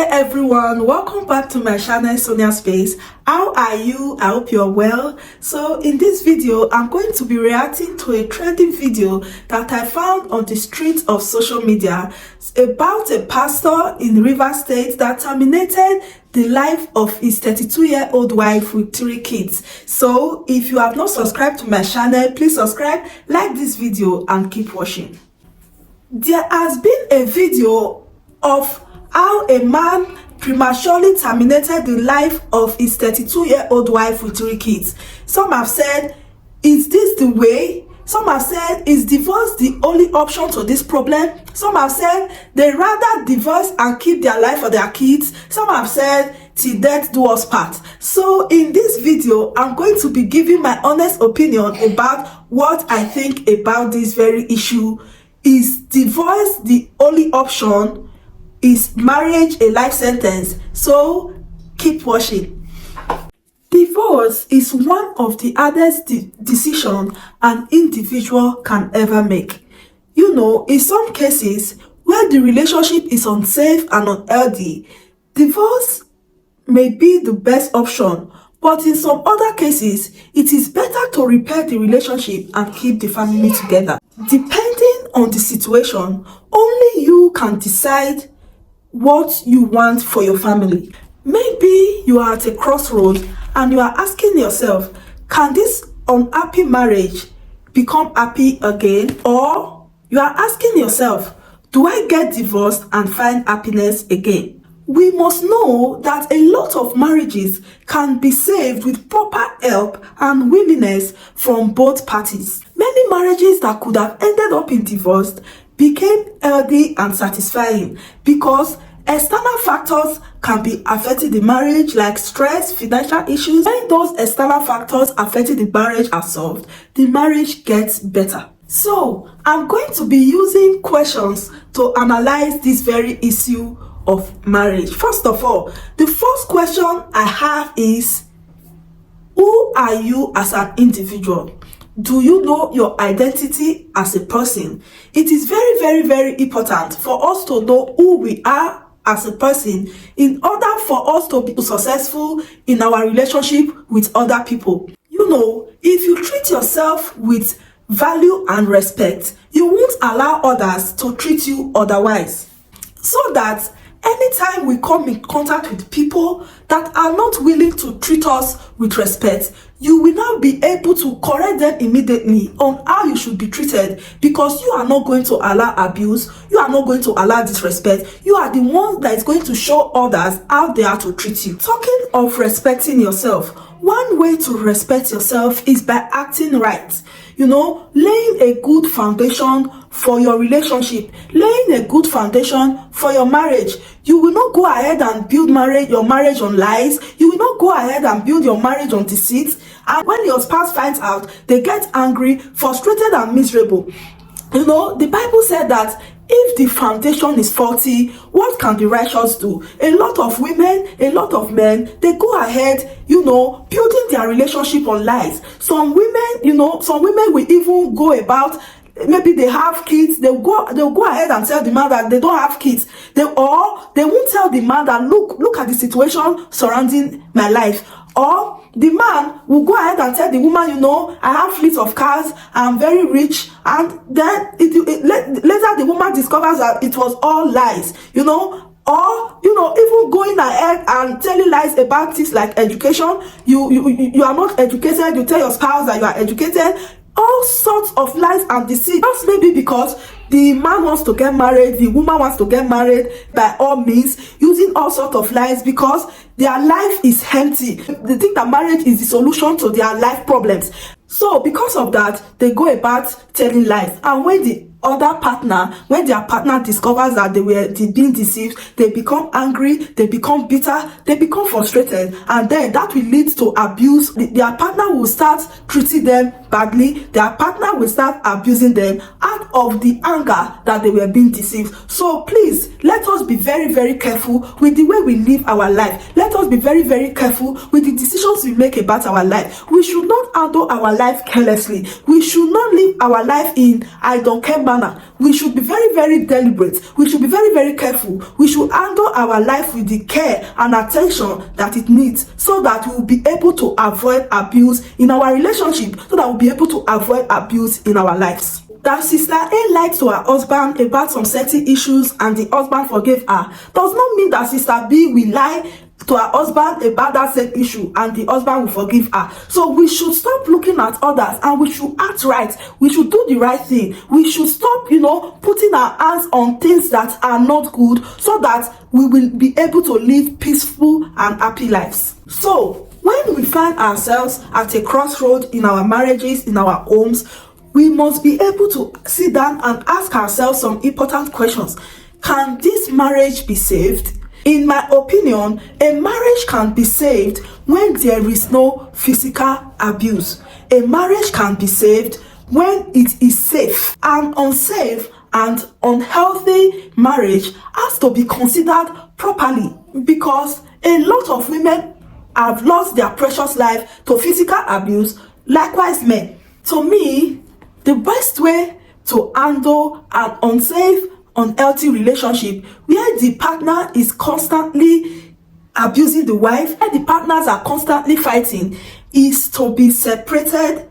Hey everyone, welcome back to my channel Sonia Space. How are you? I hope you're well. So in this video, I'm going to be reacting to a trending video that I found on the streets of social media about a pastor in Rivers State that terminated the life of his 32-year-old wife with 3 kids. So if you have not subscribed to my channel, please subscribe, like this video and keep watching. There has been a video of how a man prematurely terminated the life of his 32-year-old wife with 3 kids. Some have said, is this the way? Some have said, is divorce the only option to this problem? Some have said, they rather divorce and keep their life for their kids. Some have said, till death do us part. So in this video, I'm going to be giving my honest opinion about what I think about this very issue. Is divorce the only option? Is marriage a life sentence? So keep watching. Divorce is one of the hardest decisions an individual can ever make. You know, in some cases where the relationship is unsafe and unhealthy, divorce may be the best option. But in some other cases, it is better to repair the relationship and keep the family together. Depending on the situation, only you can decide what you want for your family. Maybe you are at a crossroads and you are asking yourself, can this unhappy marriage become happy again? Or you are asking yourself, do I get divorced and find happiness again? We must know that a lot of marriages can be saved with proper help and willingness from both parties. Many marriages that could have ended up in divorce became healthy and satisfying because external factors can be affecting the marriage, like stress, financial issues. When those external factors affecting the marriage are solved, the marriage gets better. So I'm going to be using questions to analyze this very issue of marriage. First of all, the first question I have is, who are you as an individual? Do you know your identity as a person? It is very important for us to know who we are as a person in order for us to be successful in our relationship with other people. You know, if you treat yourself with value and respect, you won't allow others to treat you otherwise. So that anytime we come in contact with people that are not willing to treat us with respect, you will now be able to correct them immediately on how you should be treated, because you are not going to allow abuse, you are not going to allow disrespect. You are the one that is going to show others how they are to treat you. Talking of respecting yourself, one way to respect yourself is by acting right. You know, laying a good foundation for your relationship, laying a good foundation for your marriage. You will not go ahead and build your marriage on lies. You will not go ahead and build your marriage on deceit. And when your spouse finds out, they get angry, frustrated and miserable. You know, the Bible said that if the foundation is faulty, what can the righteous do? A lot of women, a lot of men, they go ahead, you know, building their relationship on lies. Some women, will even go about, maybe they have kids, they'll go ahead and tell the man that they don't have kids. They won't tell the man that look at the situation surrounding my life. Or the man will go ahead and tell the woman, you know, I have fleets of cars, I'm very rich, and then later the woman discovers that it was all lies, you know. Or, you know, even going ahead and telling lies about things like education. You are not educated, you tell your spouse that you are educated. All sorts of lies and deceit. Just maybe because the man wants to get married, the woman wants to get married, by all means, using all sorts of lies because their life is empty. They think that marriage is the solution to their life problems. So because of that, they go about telling lies. And when their partner discovers that they were being deceived, they become angry, they become bitter, they become frustrated, and then that will lead to abuse. Their partner will start treating them badly, their partner will start abusing them out of the anger that they were being deceived. So please, let us be very careful with the way we live our life. Let us be very careful with the decisions we make about our life. We should not handle our life carelessly. We should not live our life in I don't care manner. We should be very, very deliberate. We should be very, very careful. We should handle our life with the care and attention that it needs, so that we will be able to avoid abuse in our relationship, so that we'll be able to avoid abuse in our lives. That Sister A lied to her husband about some certain issues and the husband forgave her does not mean that Sister B will lie to her husband about that same issue and the husband will forgive her. So we should stop looking at others and we should act right. We should do the right thing. We should stop, putting our hands on things that are not good, so that we will be able to live peaceful and happy lives. So when we find ourselves at a crossroad in our marriages, in our homes, we must be able to sit down and ask ourselves some important questions. Can this marriage be saved? In my opinion, a marriage can be saved when there is no physical abuse. A marriage can be saved when it is safe. An unsafe and unhealthy marriage has to be considered properly, because a lot of women have lost their precious life to physical abuse, likewise men. To me, the best way to handle an unsafe, unhealthy relationship where the partner is constantly abusing the wife, where the partners are constantly fighting, is to be separated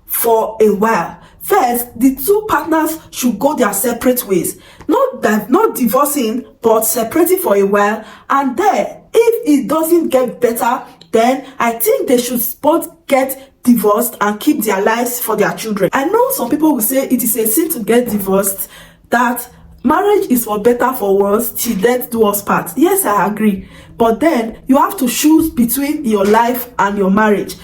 for a while. First, the two partners should go their separate ways. Not divorcing, but separating for a while. And then, if it doesn't get better, then I think they should both get divorced and keep their lives for their children. I know some people will say it is a sin to get divorced, that marriage is for better, for worse, till death do us part. Yes, I agree. But then you have to choose between your life and your marriage.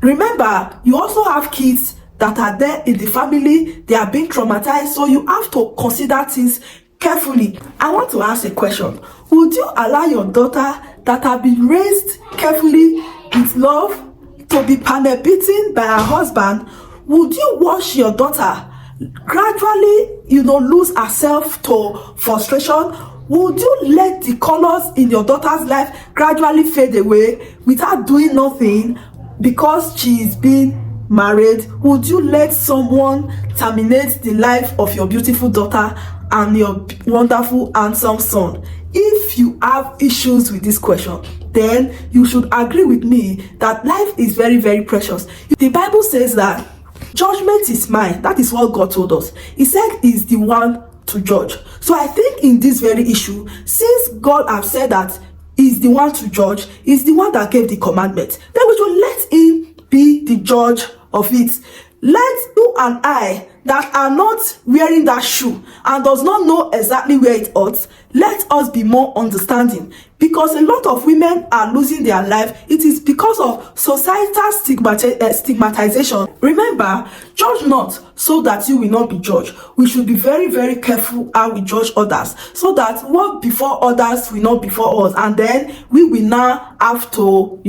Remember, you also have kids that are there in the family. They are being traumatized, so you have to consider things carefully. I want to ask a question. Would you allow your daughter that have been raised carefully with love to be panel beaten by her husband? Would you watch your daughter gradually, lose herself to frustration? Would you let the colors in your daughter's life gradually fade away without doing nothing because she is being married? Would you let someone terminate the life of your beautiful daughter and your wonderful handsome son? If you have issues with this question, then you should agree with me that life is very, very precious. The Bible says that judgment is mine. That is what God told us. He said he's the one to judge. So I think in this very issue, since God has said that he's the one to judge, he's the one that gave the commandment, then we should let him be the judge of it. Let you and I that are not wearing that shoe and does not know exactly where it ought, let us be more understanding, because a lot of women are losing their life. It is because of societal stigmatization. Remember, judge not so that you will not be judged. We should be very, very careful how we judge others, so that what before others will not before us, and then we will now have to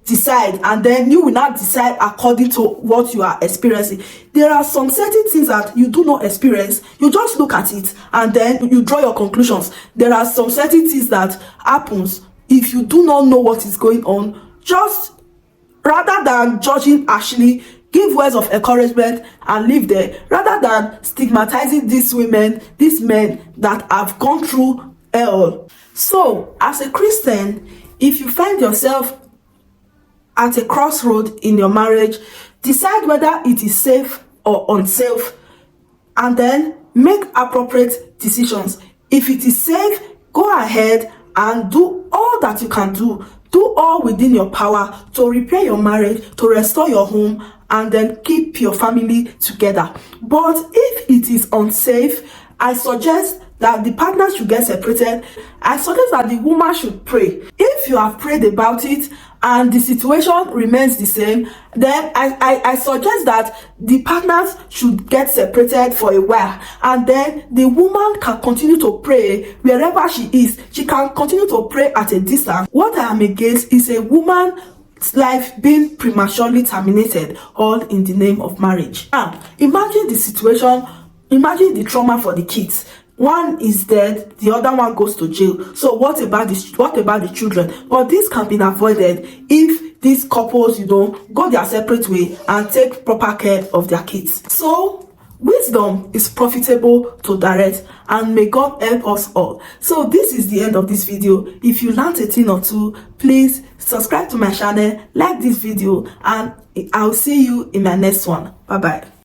decide, and then you will not decide according to what you are experiencing. There are some certain things that you do not experience. You just look at it and then you draw your conclusions. There are some certain things that happens if you do not know what is going on. Just rather than judging harshly, give words of encouragement and live there, rather than stigmatizing these women, these men that have gone through hell. So as a Christian, if you find yourself at a crossroad in your marriage, decide whether it is safe or unsafe, and then make appropriate decisions. If it is safe, go ahead and do all that you can do. Do all within your power to repair your marriage, to restore your home, and then keep your family together. But if it is unsafe, I suggest that the partners should get separated. I suggest that the woman should pray. If you have prayed about it and the situation remains the same, then I suggest that the partners should get separated for a while, and then the woman can continue to pray wherever she is. She can continue to pray at a distance. What I am against is a woman's life being prematurely terminated, all in the name of marriage. Now, imagine the situation, imagine the trauma for the kids. One is dead, the other one goes to jail. So what about the children? But this can be avoided if these couples, go their separate way and take proper care of their kids. So Wisdom is profitable to direct, and may God help us all. So this is the end of this video. If you learned a thing or two, please subscribe to my channel, like this video, and I'll see you in my next one. Bye bye.